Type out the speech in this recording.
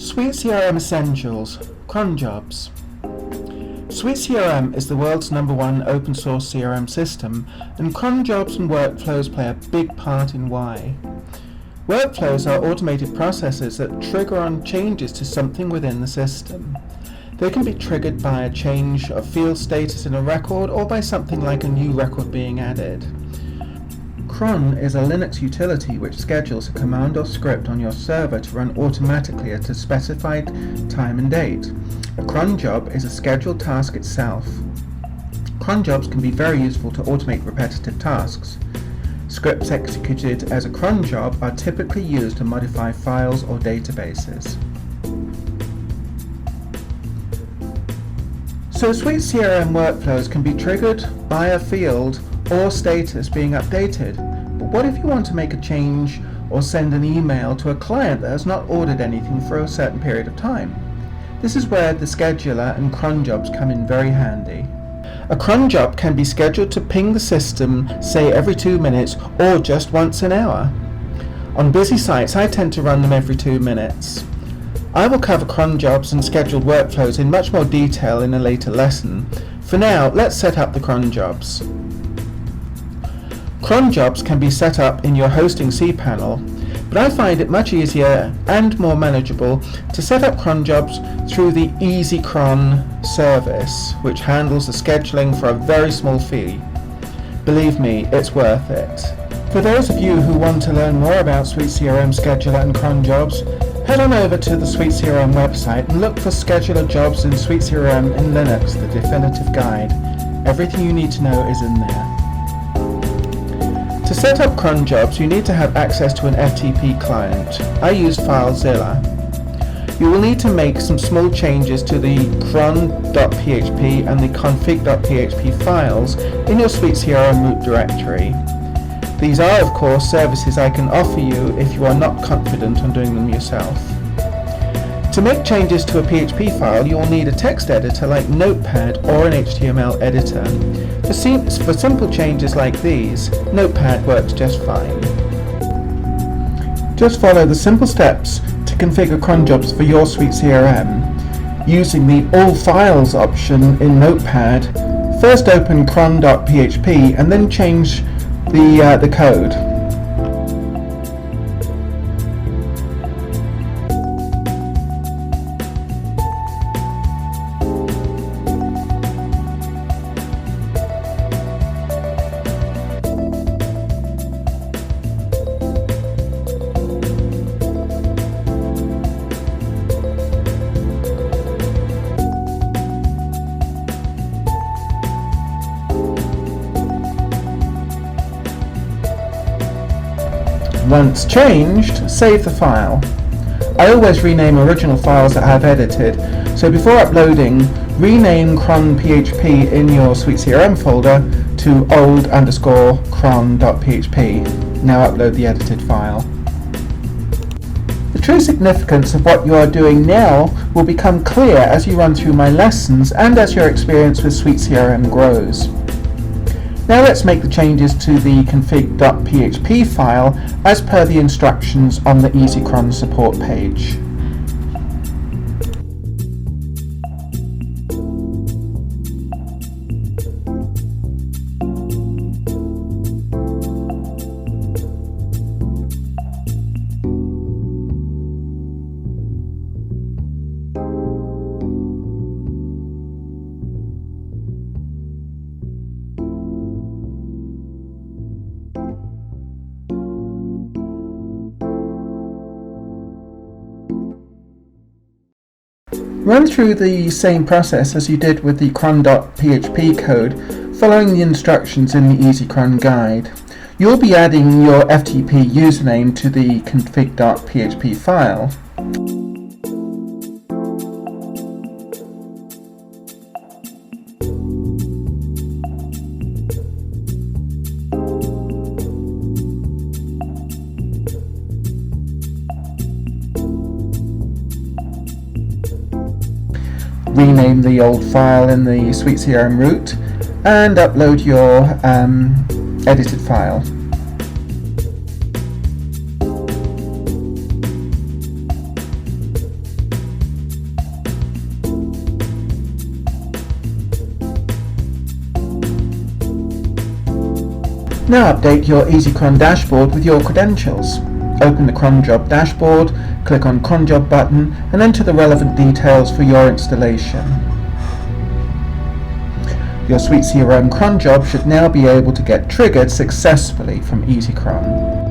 SuiteCRM Essentials, Cronjobs. SuiteCRM is the world's #1 open source CRM system, and Cronjobs and workflows play a big part in why. Workflows are automated processes that trigger on changes to something within the system. They can be triggered by a change of field status in a record or by something like a new record being added. Cron is a Linux utility which schedules a command or script on your server to run automatically at a specified time and date. A cron job is a scheduled task itself. Cron jobs can be very useful to automate repetitive tasks. Scripts executed as a cron job are typically used to modify files or databases. So SuiteCRM workflows can be triggered by a field or status being updated. But what if you want to make a change or send an email to a client that has not ordered anything for a certain period of time? This is where the scheduler and cron jobs come in very handy. A cron job can be scheduled to ping the system, say every 2 minutes or just once an hour. On busy sites, I tend to run them every 2 minutes. I will cover cron jobs and scheduled workflows in much more detail in a later lesson. For now, let's set up the cron jobs. Cron jobs can be set up in your hosting cPanel, but I find it much easier and more manageable to set up cron jobs through the EasyCron service, which handles the scheduling for a very small fee. Believe me, it's worth it. For those of you who want to learn more about SuiteCRM Scheduler and cron jobs, head on over to the SuiteCRM website and look for Scheduler Jobs in SuiteCRM in Linux, the definitive guide. Everything you need to know is in there. To set up cron jobs, you need to have access to an FTP client. I use FileZilla. You will need to make some small changes to the cron.php and the config.php files in your SuiteCRM root directory. These are, of course, services I can offer you if you are not confident on doing them yourself. To make changes to a PHP file, you will need a text editor like Notepad or an HTML editor. For simple changes like these, Notepad works just fine. Just follow the simple steps to configure cron jobs for your SuiteCRM. Using the All Files option in Notepad, first open cron.php and then change the code. Once changed, save the file. I always rename original files that I've edited, so before uploading, rename cron.php in your SuiteCRM folder to old_cron.php. Now upload the edited file. The true significance of what you are doing now will become clear as you run through my lessons and as your experience with SuiteCRM grows. Now let's make the changes to the config.php file as per the instructions on the EasyCron support page. Run through the same process as you did with the cron.php code, following the instructions in the EasyCron guide. You'll be adding your FTP username to the config.php file. Rename the old file in the SuiteCRM root and upload your edited file. Now update your EasyCron dashboard with your credentials. Open the Cronjob dashboard, click on Cronjob button and enter the relevant details for your installation. Your SuiteCRM cron job should now be able to get triggered successfully from EasyCron.